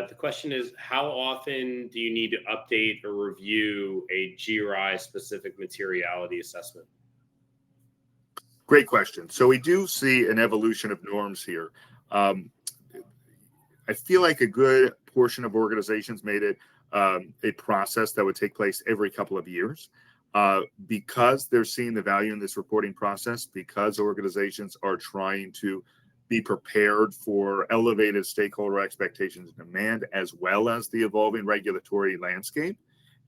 The question is, how often do you need to update or review a GRI specific materiality assessment? Great question. So we do see an evolution of norms here. I feel like a good portion of organizations made it a process that would take place every couple of years. Because they're seeing the value in this reporting process, because organizations are trying to be prepared for elevated stakeholder expectations and demand, as well as the evolving regulatory landscape.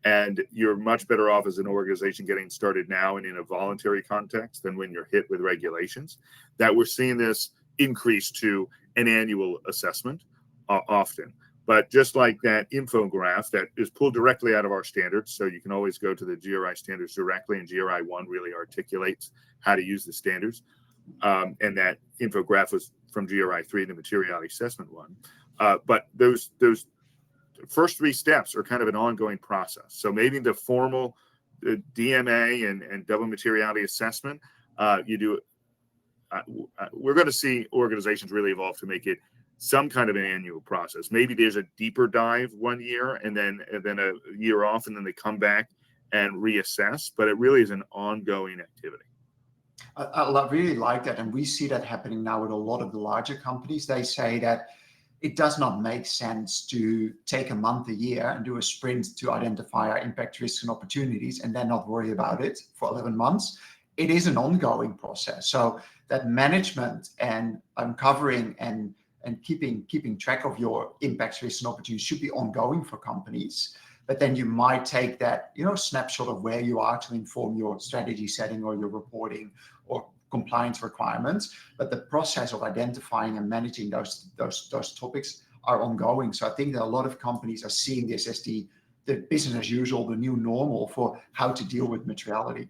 And you're much better off as an organization getting started now and in a voluntary context than when you're hit with regulations. That we're seeing this increase to an annual assessment often. But just like that infograph that is pulled directly out of our standards, so you can always go to the GRI standards directly, and GRI 1 really articulates how to use the standards. And that infograph was from GRI 3, the materiality assessment one. But those first three steps are kind of an ongoing process. So maybe the formal DMA and double materiality assessment, you do. We're going to see organizations really evolve to make it some kind of an annual process. Maybe there's a deeper dive 1 year and then a year off, and then they come back and reassess. But it really is an ongoing activity. I really like that. And we see that happening now with a lot of the larger companies. They say that it does not make sense to take a month, a year, and do a sprint to identify our impact, risks, and opportunities, and then not worry about it for 11 months. It is an ongoing process. So that management and uncovering and keeping track of your impacts, risks, and opportunities should be ongoing for companies. But then you might take that, snapshot of where you are to inform your strategy setting or your reporting or compliance requirements. But the process of identifying and managing those topics are ongoing. So I think that a lot of companies are seeing this as the business as usual, the new normal for how to deal with materiality.